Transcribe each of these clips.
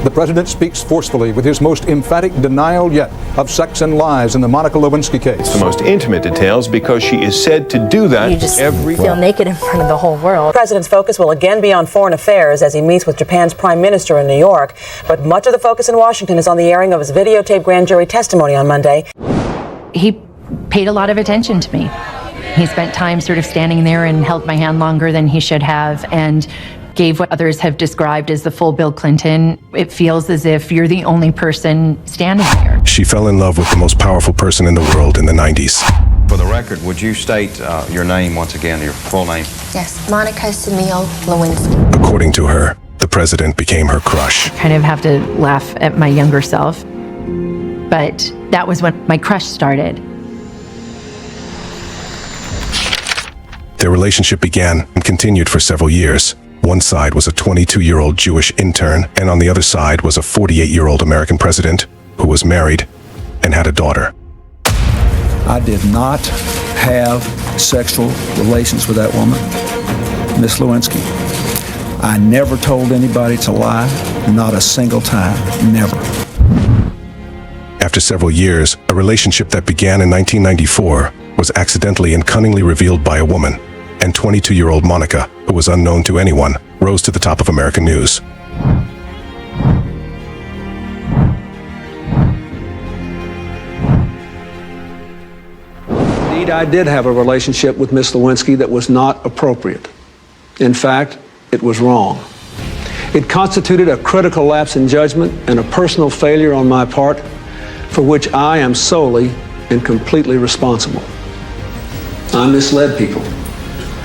The president speaks forcefully with his most emphatic denial yet of sex and lies in the Monica Lewinsky case. It's the most intimate details because she is said to do that you just every feel naked in front of the whole world. The president's focus will again be on foreign affairs as he meets with Japan's prime minister in New York. But much of the focus in Washington is on the airing of his videotaped grand jury testimony on Monday. He paid a lot of attention to me. He spent time sort of standing there and held my hand longer than he should have, and gave what others have described as the full Bill Clinton. It feels as if you're the only person standing there. She fell in love with the most powerful person in the world in the 90s. For the record, would you state your name once again, your full name? Yes, Monica Lewinsky. According to her, the president became her crush. I kind of have to laugh at my younger self, but that was when my crush started. Their relationship began and continued for several years. One side was a 22-year-old Jewish intern, and on the other side was a 48-year-old American president who was married and had a daughter. I did not have sexual relations with that woman, Miss Lewinsky. I never told anybody to lie, not a single time, never. After several years, a relationship that began in 1994 was accidentally and cunningly revealed by a woman, and 22-year-old Monica, who was unknown to anyone, rose to the top of American news. Indeed, I did have a relationship with Miss Lewinsky that was not appropriate. In fact, it was wrong. It constituted a critical lapse in judgment and a personal failure on my part, for which I am solely and completely responsible. I misled people,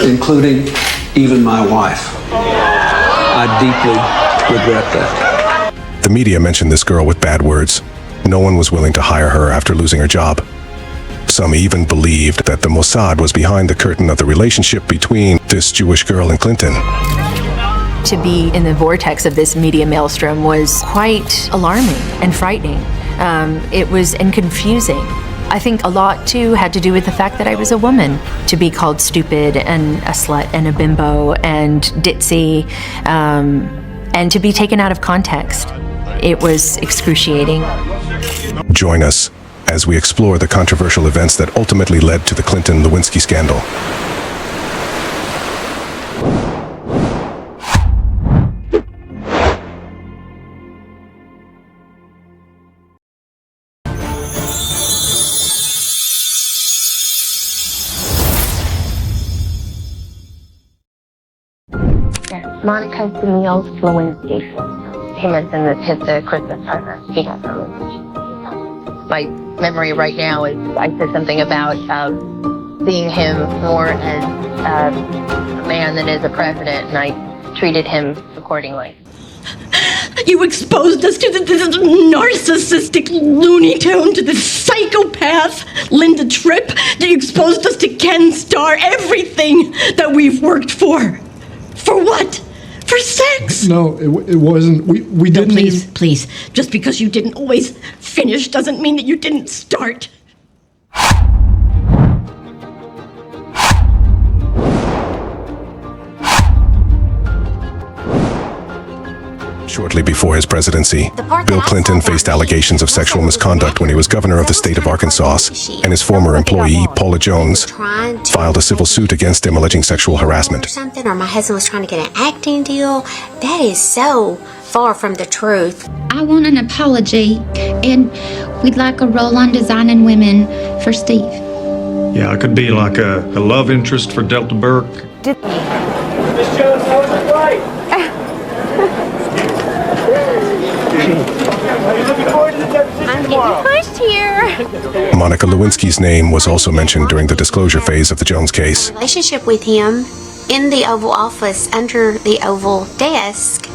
including even my wife. I deeply regret that. The media mentioned this girl with bad words. No one was willing to hire her after losing her job. Some even believed that the Mossad was behind the curtain of the relationship between this Jewish girl and Clinton. To be in the vortex of this media maelstrom was quite alarming and frightening. It was confusing. I think a lot, too, had to do with the fact that I was a woman. To be called stupid and a slut and a bimbo and ditzy, and to be taken out of context. It was excruciating. Join us as we explore the controversial events that ultimately led to the Clinton-Lewinsky scandal. Monica Lewinsky. He mentioned that hit the Christmas partner. He has her. My memory right now is I said something about seeing him more as a man than as a president, and I treated him accordingly. You exposed us to this narcissistic Looney Tune, to this psychopath, Linda Tripp. You exposed us to Ken Starr, everything that we've worked for. For what? For sex? No, it wasn't. We didn't. No, please. Just because you didn't always finish doesn't mean that you didn't start. Shortly before his presidency, Bill Clinton faced allegations of sexual misconduct when he was governor of the state of Arkansas, and his former employee, Paula Jones, filed a civil suit against him alleging sexual harassment. Or my husband was trying to get an acting deal. That is so far from the truth. I want an apology, and we'd like a role on Designing Women for Steve. Yeah, I could be like a love interest for Delta Burke. Miss Jones, how was the flight? I'm getting pushed here. Monica Lewinsky's name was also mentioned during the disclosure phase of the Jones case. Relationship with him in the Oval Office, under the Oval desk,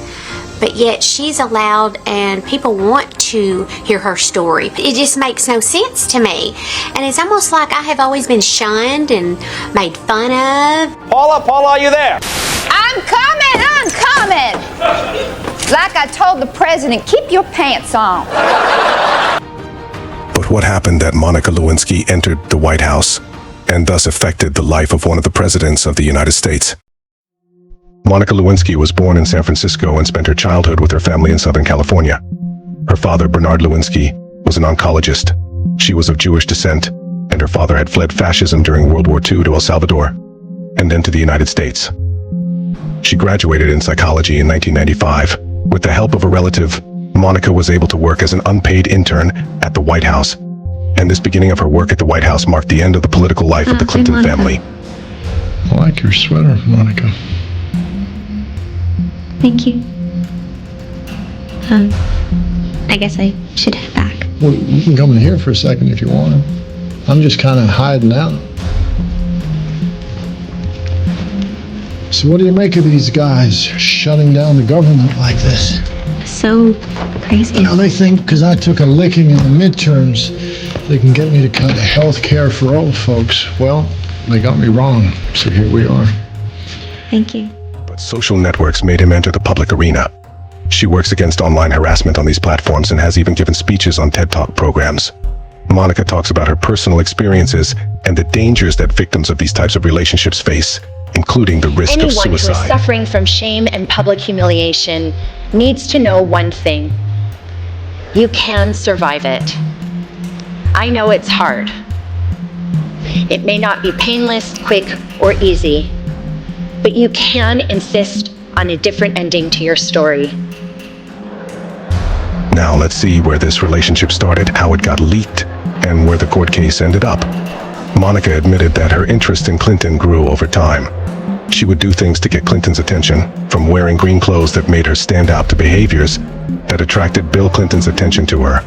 but yet she's allowed and people want to hear her story. It just makes no sense to me. And it's almost like I have always been shunned and made fun of. Paula, are you there? I'm coming! Like I told the president, keep your pants on. But what happened that Monica Lewinsky entered the White House and thus affected the life of one of the presidents of the United States? Monica Lewinsky was born in San Francisco and spent her childhood with her family in Southern California. Her father, Bernard Lewinsky, was an oncologist. She was of Jewish descent, and her father had fled fascism during World War II to El Salvador, and then to the United States. She graduated in psychology in 1995. With the help of a relative, Monica was able to work as an unpaid intern at the White House. And this beginning of her work at the White House marked the end of the political life of the Clinton family. I like your sweater, Monica. Thank you. I guess I should head back. Well, you can come in here for a second if you want. I'm just kind of hiding out. So what do you make of these guys shutting down the government like this? So crazy. You know, they think because I took a licking in the midterms, they can get me to cut health care for old folks. Well, they got me wrong, so here we are. Thank you. But social networks made him enter the public arena. She works against online harassment on these platforms and has even given speeches on TED Talk programs. Monica talks about her personal experiences and the dangers that victims of these types of relationships face, including the risk of suicide. Anyone who is suffering from shame and public humiliation needs to know one thing. You can survive it. I know it's hard. It may not be painless, quick, or easy, but you can insist on a different ending to your story. Now let's see where this relationship started, how it got leaked, and where the court case ended up. Monica admitted that her interest in Clinton grew over time. She would do things to get Clinton's attention, from wearing green clothes that made her stand out to behaviors that attracted Bill Clinton's attention to her.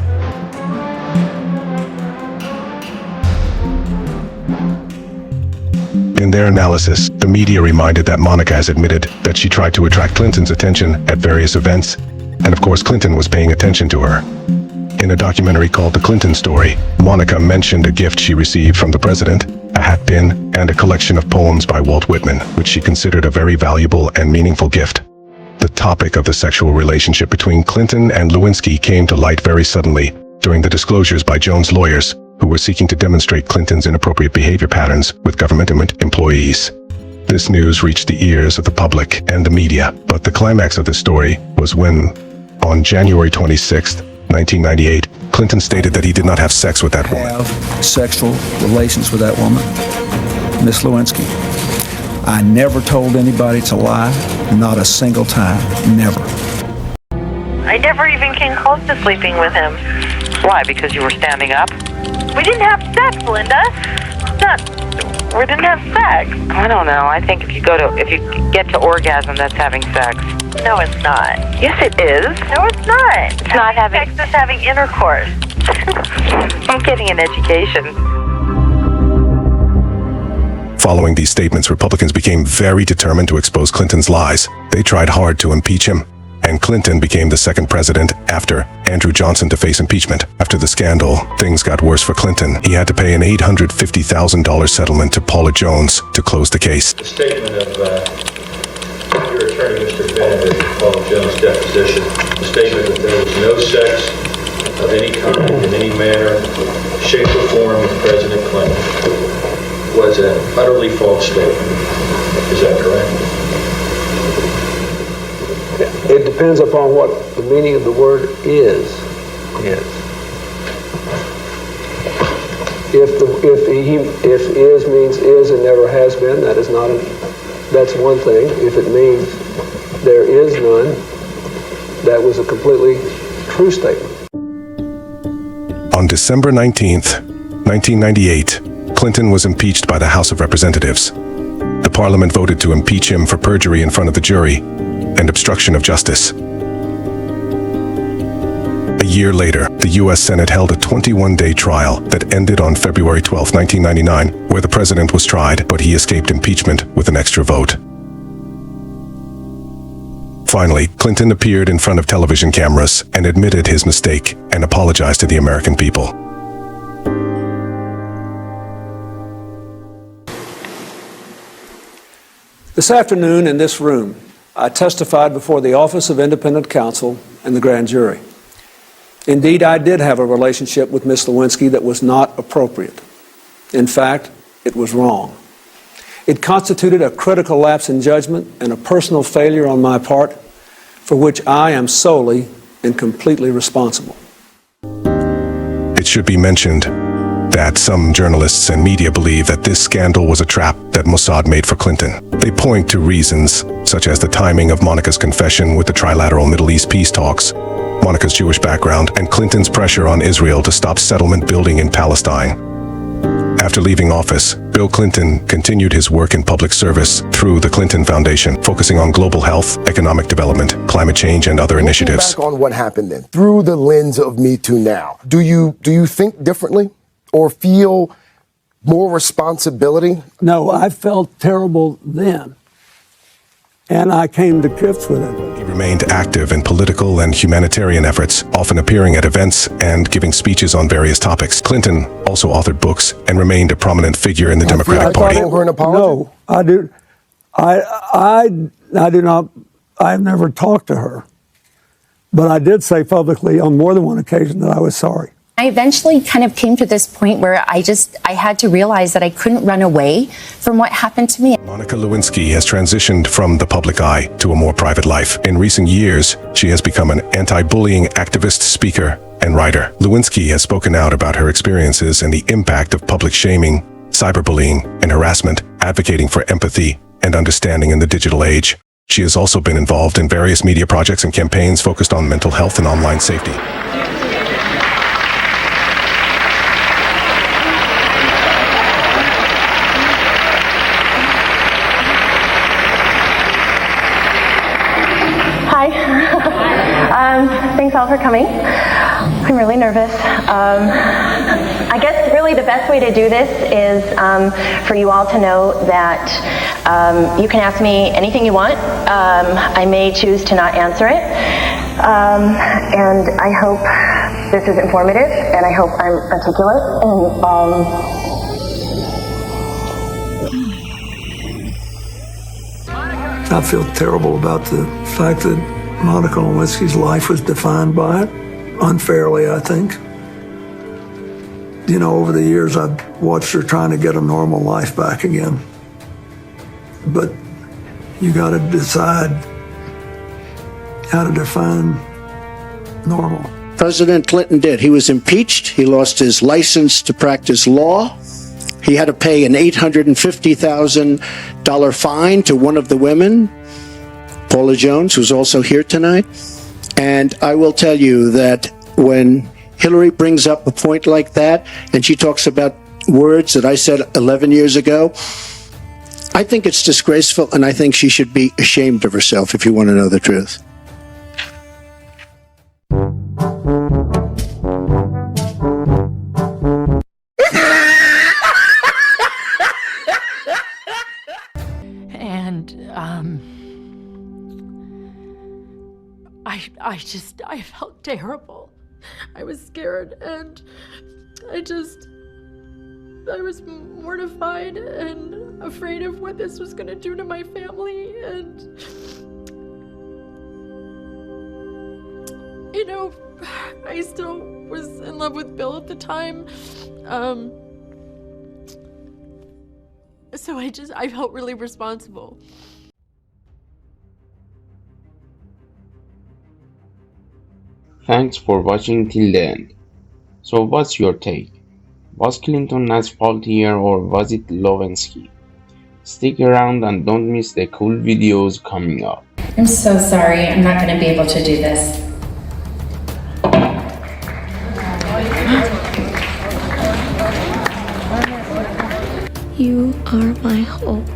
In their analysis, the media reminded that Monica has admitted that she tried to attract Clinton's attention at various events, and of course Clinton was paying attention to her. In a documentary called The Clinton Story, Monica mentioned a gift she received from the president, a hat pin, and a collection of poems by Walt Whitman, which she considered a very valuable and meaningful gift. The topic of the sexual relationship between Clinton and Lewinsky came to light very suddenly during the disclosures by Jones' lawyers, who were seeking to demonstrate Clinton's inappropriate behavior patterns with government employees. This news reached the ears of the public and the media, but the climax of this story was when, on January 26th, 1998, Clinton stated that he did not have sex with that woman. Have sexual relations with that woman, Miss Lewinsky. I never told anybody to lie, not a single time, never. I never even came close to sleeping with him. Why? Because you were standing up? We didn't have sex, Linda. We didn't have sex. I don't know. I think if you get to orgasm, that's having sex. No, it's not. Yes, it is. No, it's not. It's not having sex is having intercourse. I'm getting an education. Following these statements, Republicans became very determined to expose Clinton's lies. They tried hard to impeach him, and Clinton became the second president after Andrew Johnson to face impeachment. After the scandal, things got worse for Clinton. He had to pay an $850,000 settlement to Paula Jones to close the case. The statement of your attorney, Mr. Bennett, at Paula Jones' deposition, the statement that there was no sex of any kind, in any manner, shape, or form with President Clinton was an utterly false statement. Is that correct? It depends upon what the meaning of the word is. If is means is and never has been, that is not that's one thing. If it means there is none, that was a completely true statement. On December 19th, 1998, Clinton was impeached by the House of Representatives. The parliament voted to impeach him for perjury in front of the jury and obstruction of justice. A year later, the U.S. Senate held a 21-day trial that ended on February 12, 1999, where the president was tried, but he escaped impeachment with an extra vote. Finally, Clinton appeared in front of television cameras and admitted his mistake and apologized to the American people. This afternoon in this room, I testified before the Office of Independent Counsel and the grand jury. Indeed, I did have a relationship with Ms. Lewinsky that was not appropriate. In fact, it was wrong. It constituted a critical lapse in judgment and a personal failure on my part for which I am solely and completely responsible. It should be mentioned that some journalists and media believe that this scandal was a trap that Mossad made for Clinton. They point to reasons such as the timing of Monica's confession with the trilateral Middle East peace talks, Monica's Jewish background, and Clinton's pressure on Israel to stop settlement building in Palestine. After leaving office, Bill Clinton continued his work in public service through the Clinton Foundation, focusing on global health, economic development, climate change, and other initiatives. Back on what happened then, through the lens of Me Too now, do you think differently or feel more responsibility? No, I felt terrible then, and I came to grips with it. He remained active in political and humanitarian efforts, often appearing at events and giving speeches on various topics. Clinton also authored books and remained a prominent figure in the Democratic Party. No, I do. I do not. I've never talked to her, but I did say publicly on more than one occasion that I was sorry. I eventually kind of came to this point where I had to realize that I couldn't run away from what happened to me. Monica Lewinsky has transitioned from the public eye to a more private life. In recent years, she has become an anti-bullying activist, speaker, and writer. Lewinsky has spoken out about her experiences and the impact of public shaming, cyberbullying, and harassment, advocating for empathy and understanding in the digital age. She has also been involved in various media projects and campaigns focused on mental health and online safety. Thanks all for coming. I'm really nervous. I guess really the best way to do this is for you all to know that you can ask me anything you want. I may choose to not answer it. And I hope this is informative, and I hope I'm articulate. And I feel terrible about the fact that Monica Lewinsky's life was defined by it, unfairly, I think. You know, over the years, I've watched her trying to get a normal life back again. But you got to decide how to define normal. President Clinton did. He was impeached. He lost his license to practice law. He had to pay an $850,000 fine to one of the women, Paula Jones, who's also here tonight. And I will tell you that when Hillary brings up a point like that, and she talks about words that I said 11 years ago, I think it's disgraceful, and I think she should be ashamed of herself, if you want to know the truth. I felt terrible. I was scared, and I was mortified and afraid of what this was going to do to my family. And, you know, I still was in love with Bill at the time. So I felt really responsible. Thanks for watching till the end. So what's your take? Was Clinton as faulty here, or was it Lewinsky? Stick around and don't miss the cool videos coming up. I'm so sorry, I'm not going to be able to do this. You are my hope.